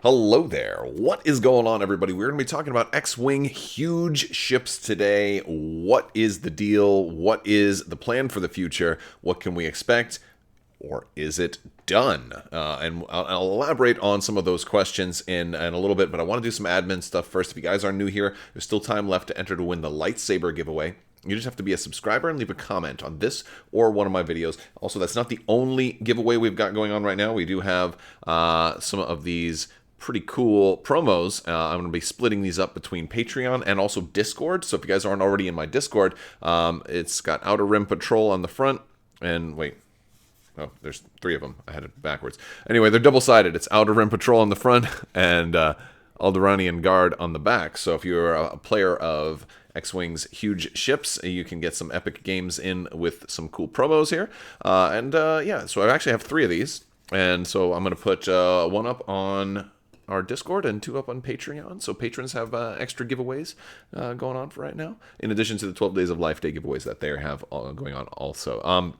Hello there. What is going on, everybody? We're going to be talking about X-Wing huge ships today. What is the deal? What is the plan for the future? What can we expect? Or is it done? And I'll elaborate on some of those questions in a little bit, but I want to do some admin stuff first. If you guys are new here, there's still time left to enter to win the lightsaber giveaway. You just have to be a subscriber and leave a comment on this or one of my videos. Also, that's not the only giveaway we've got going on right now. We do have some of these pretty cool promos. I'm going to be splitting these up between Patreon and also Discord. So if you guys aren't already in my Discord, it's got Outer Rim Patrol on the front. And wait. Oh, there's three of them. I had it backwards. Anyway, they're double-sided. It's Outer Rim Patrol on the front and Alderaanian Guard on the back. So if you're a player of X-Wing's huge ships, you can get some epic games in with some cool promos here. Yeah, so I actually have three of these. And so I'm going to put one up on our Discord and two up on Patreon. So patrons have extra giveaways going on for right now, in addition to the 12 Days of Life Day giveaways that they have going on also. I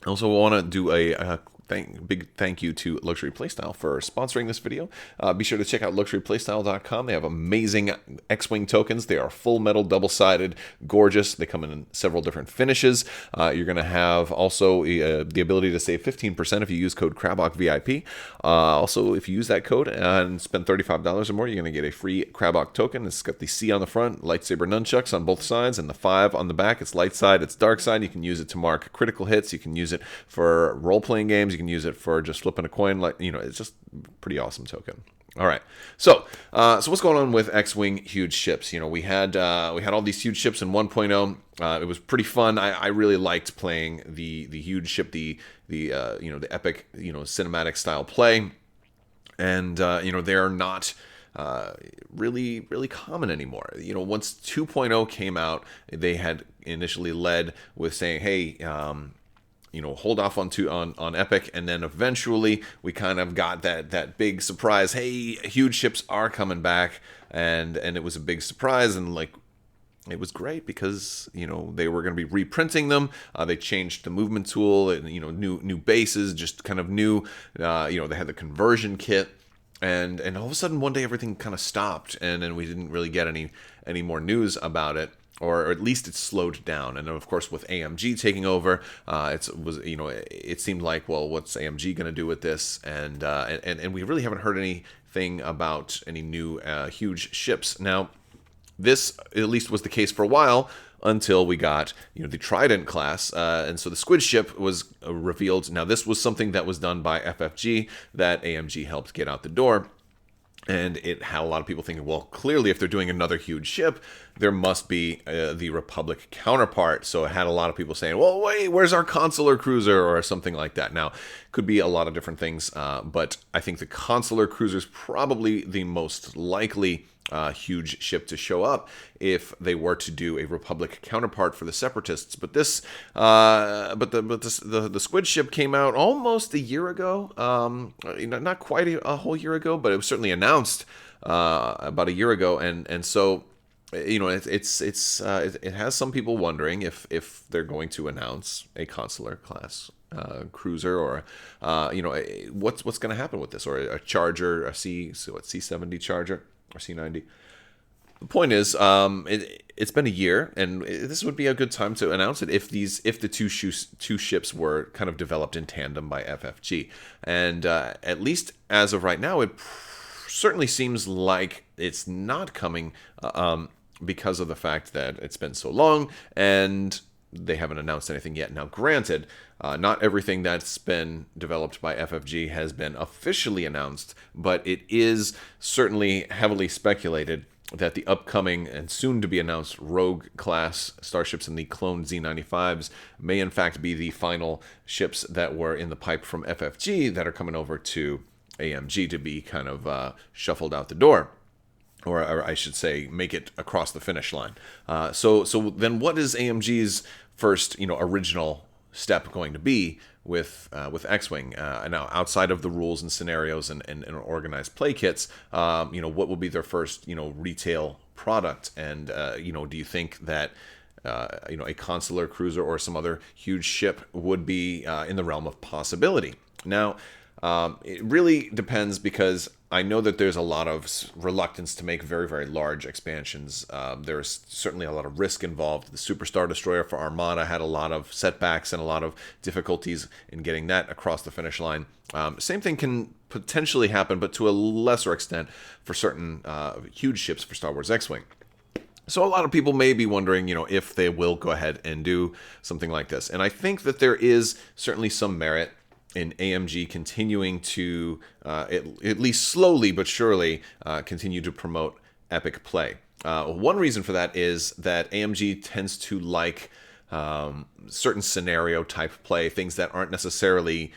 also want to do a big thank you to Luxury Playstyle for sponsoring this video. Be sure to check out luxuryplaystyle.com. They have amazing X-Wing tokens. They are full metal, double-sided, gorgeous. They come in several different finishes. You're going to have also the ability to save 15% if you use code Crabbok VIP. Also, if you use that code and spend $35 or more, you're going to get a free Crabbok token. It's got the C on the front, lightsaber nunchucks on both sides, and the 5 on the back. It's light side, it's dark side. You can use it to mark critical hits. You can use it for role-playing games. You can use it for just flipping a coin. It's just a pretty awesome token. All right, so what's going on with X-Wing huge ships? We had all these huge ships in 1.0. It was pretty fun. I really liked playing the huge ship, the epic cinematic style play, and they are not really common anymore. Once 2.0 came out, they had initially led with saying, hey, hold off on Epic, and then eventually we kind of got that big surprise. Hey, huge ships are coming back, and it was a big surprise, and it was great because they were going to be reprinting them. They changed the movement tool, and new bases, just kind of new. They had the conversion kit. And all of a sudden, one day, everything kind of stopped, and then we didn't really get any more news about it. Or at least it slowed down, and of course with AMG taking over, it seemed like, well, what's AMG going to do with this? And we really haven't heard anything about any new huge ships. Now, this at least was the case for a while until we got the Trident class, and so the Squid Ship was revealed. Now, this was something that was done by FFG that AMG helped get out the door. And it had a lot of people thinking, well, clearly if they're doing another huge ship, there must be the Republic counterpart. So it had a lot of people saying, well, wait, where's our consular cruiser or something like that? Now, could be a lot of different things, but I think the consular cruiser is probably the most likely huge ship to show up if they were to do a Republic counterpart for the Separatists. But the Squid Ship came out almost a year ago. Not quite a whole year ago, but it was certainly announced about a year ago, and so it has some people wondering if they're going to announce a consular class cruiser, or what's going to happen with this, or a Charger, a C70 Charger. Or C90. The point is, it's been a year, and this would be a good time to announce it if the two ships were kind of developed in tandem by FFG. And at least as of right now, it certainly seems like it's not coming because of the fact that it's been so long and they haven't announced anything yet. Now, granted, not everything that's been developed by FFG has been officially announced, but it is certainly heavily speculated that the upcoming and soon-to-be-announced Rogue class starships and the clone Z95s may in fact be the final ships that were in the pipe from FFG that are coming over to AMG to be kind of shuffled out the door. Or I should say, make it across the finish line. So then, what is AMG's first, original step going to be with X-Wing? Now, outside of the rules and scenarios and organized play kits, what will be their first, retail product? And do you think that a consular cruiser or some other huge ship would be in the realm of possibility? Now, It really depends because I know that there's a lot of reluctance to make very, very large expansions. There's certainly a lot of risk involved. The Superstar Destroyer for Armada had a lot of setbacks and a lot of difficulties in getting that across the finish line. Same thing can potentially happen, but to a lesser extent for certain huge ships for Star Wars X-Wing. So a lot of people may be wondering, if they will go ahead and do something like this. And I think that there is certainly some merit in AMG continuing to, at least slowly but surely, continue to promote epic play. One reason for that is that AMG tends to like certain scenario type play, things that aren't necessarily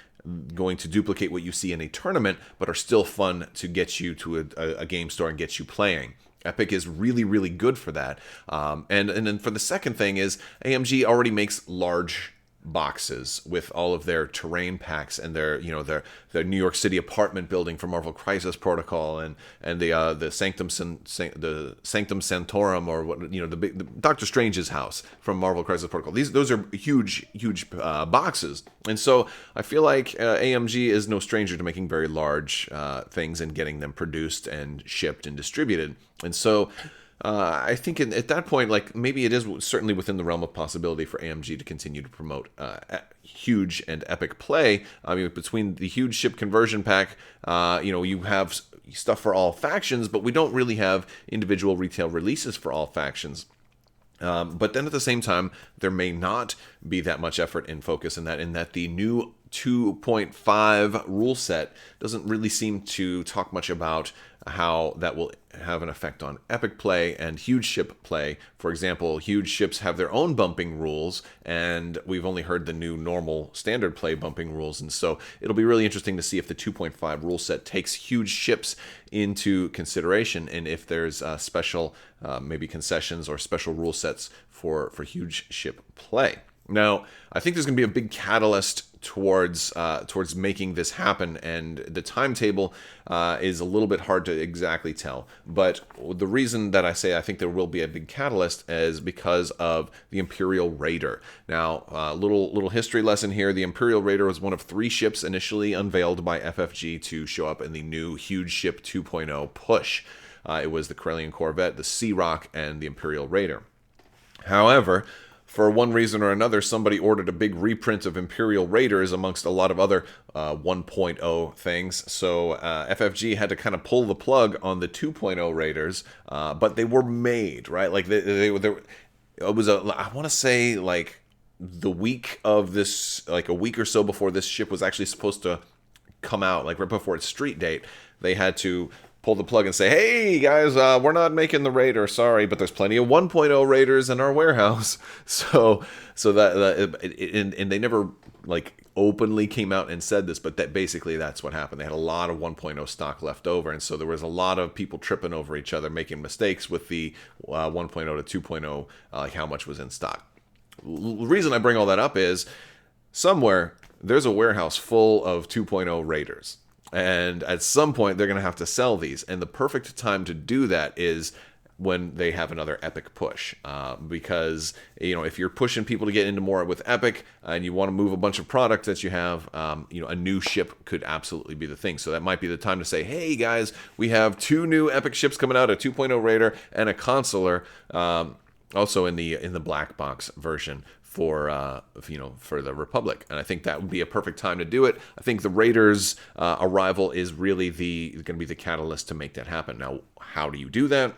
going to duplicate what you see in a tournament, but are still fun to get you to a game store and get you playing. Epic is really, really good for that. And then for the second thing is AMG already makes large boxes with all of their terrain packs and their New York City apartment building for Marvel Crisis Protocol and the Sanctum Sanctorum, or what the Doctor Strange's house from Marvel Crisis Protocol. Those are huge boxes, and so I feel like AMG is no stranger to making very large things and getting them produced and shipped and distributed. And so I think at that point, like, maybe it is certainly within the realm of possibility for AMG to continue to promote huge and epic play. I mean, between the huge ship conversion pack, you have stuff for all factions, but we don't really have individual retail releases for all factions. But then at the same time, there may not be that much effort and focus in that the new 2.5 rule set doesn't really seem to talk much about how that will have an effect on epic play and huge ship play. For example, huge ships have their own bumping rules, and we've only heard the new normal standard play bumping rules. And so it'll be really interesting to see if the 2.5 rule set takes huge ships into consideration, and if there's special maybe concessions or special rule sets for huge ship play. Now, I think there's going to be a big catalyst towards making this happen, and the timetable is a little bit hard to exactly tell. But the reason that I say I think there will be a big catalyst is because of the Imperial Raider. Now, little history lesson here: the Imperial Raider was one of 3 ships initially unveiled by FFG to show up in the new Huge Ship 2.0 push. It was the Corellian Corvette, the Sea Rock, and the Imperial Raider. However, for one reason or another, somebody ordered a big reprint of Imperial Raiders amongst a lot of other 1.0 things. So FFG had to kind of pull the plug on the 2.0 Raiders, but they were made, right? Like it was I want to say like the week of this, like a week or so before this ship was actually supposed to come out, like right before its street date, they had to pull the plug and say, hey guys, we're not making the Raider, sorry, but there's plenty of 1.0 Raiders in our warehouse. So they never like openly came out and said this, but that basically that's what happened. They had a lot of 1.0 stock left over, and so there was a lot of people tripping over each other, making mistakes with the 1.0 to 2.0, like how much was in stock. The reason I bring all that up is somewhere there's a warehouse full of 2.0 Raiders. And at some point, they're going to have to sell these. And the perfect time to do that is when they have another Epic push. Because, if you're pushing people to get into more with Epic and you want to move a bunch of product that you have, a new ship could absolutely be the thing. So that might be the time to say, hey, guys, we have 2 new Epic ships coming out, a 2.0 Raider and a Consular, also in the black box version for the Republic. And I think that would be a perfect time to do it. I think the Raiders' arrival is really going to be the catalyst to make that happen. Now, how do you do that?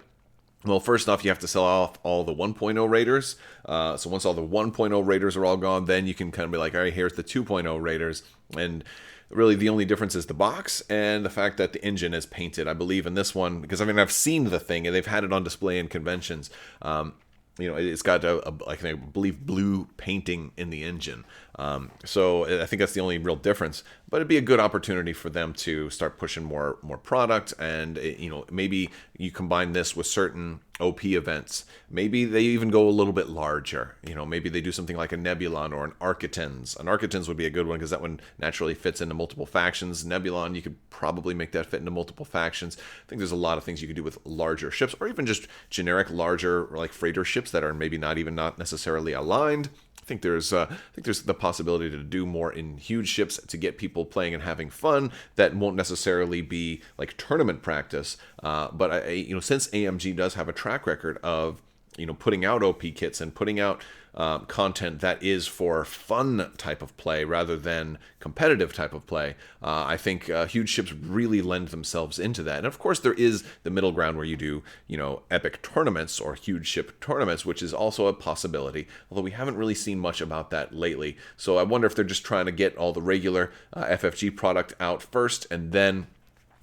Well, first off, you have to sell off all the 1.0 Raiders. So once all the 1.0 Raiders are all gone, then you can kind of be like, all right, here's the 2.0 Raiders. And really the only difference is the box and the fact that the engine is painted. I believe in this one, because I've seen the thing and they've had it on display in conventions. It's got I believe blue painting in the engine. So I think that's the only real difference. But it'd be a good opportunity for them to start pushing more product, and maybe you combine this with certain OP events. Maybe they even go a little bit larger. Maybe they do something like a Nebulon or an Architens. An Architens would be a good one because that one naturally fits into multiple factions. Nebulon, you could probably make that fit into multiple factions. I think there's a lot of things you could do with larger ships, or even just generic larger like freighter ships that are maybe not necessarily aligned. I think there's the possibility to do more in huge ships to get people playing and having fun that won't necessarily be like tournament practice. But since AMG does have a track record of putting out OP kits and putting out content that is for fun type of play rather than competitive type of play, I think huge ships really lend themselves into that. And of course, there is the middle ground where you do, epic tournaments or huge ship tournaments, which is also a possibility, although we haven't really seen much about that lately. So I wonder if they're just trying to get all the regular FFG product out first and then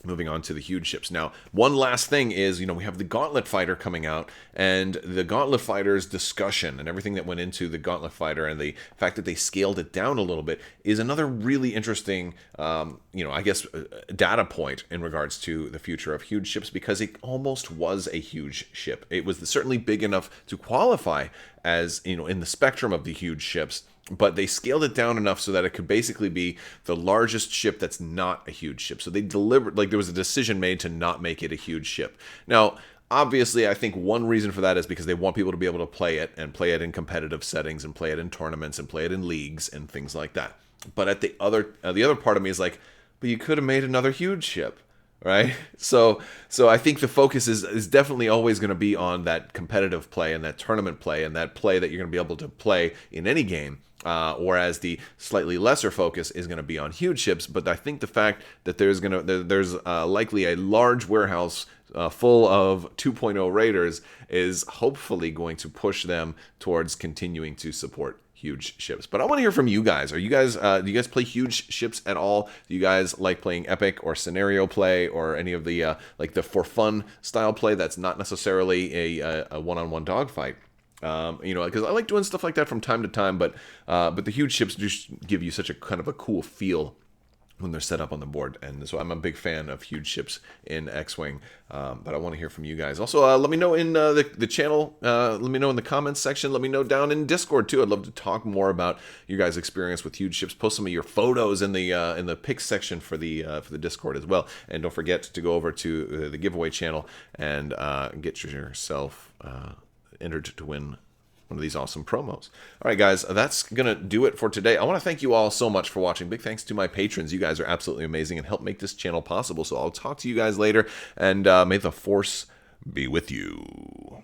moving on to the huge ships. Now, one last thing is, we have the Gauntlet Fighter coming out, and the Gauntlet Fighter's discussion and everything that went into the Gauntlet Fighter and the fact that they scaled it down a little bit is another really interesting, data point in regards to the future of huge ships, because it almost was a huge ship. It was certainly big enough to qualify as, in the spectrum of the huge ships, but they scaled it down enough so that it could basically be the largest ship that's not a huge ship. So they there was a decision made to not make it a huge ship. Now, obviously, I think one reason for that is because they want people to be able to play it and play it in competitive settings and play it in tournaments and play it in leagues and things like that. But at the other part of me is like, but you could have made another huge ship. Right? So I think the focus is definitely always going to be on that competitive play and that tournament play and that play that you're going to be able to play in any game. Whereas the slightly lesser focus is going to be on huge ships. But I think the fact that there's likely a large warehouse full of 2.0 Raiders is hopefully going to push them towards continuing to support huge ships. But I want to hear from you guys. Do you guys play huge ships at all? Do you guys like playing epic or scenario play or any of the the for fun style play that's not necessarily a one-on-one dogfight? Because I like doing stuff like that from time to time, but the huge ships just give you such a kind of a cool feel when they're set up on the board, and so I'm a big fan of huge ships in X-Wing, but I want to hear from you guys. Also, let me know in the channel, let me know in the comments section, let me know down in Discord too. I'd love to talk more about your guys' experience with huge ships. Post some of your photos in the pics section for the Discord as well, and don't forget to go over to the giveaway channel and get yourself entered to win one of these awesome promos. All right, guys, that's going to do it for today. I want to thank you all so much for watching. Big thanks to my patrons. You guys are absolutely amazing and help make this channel possible. So I'll talk to you guys later, and may the Force be with you.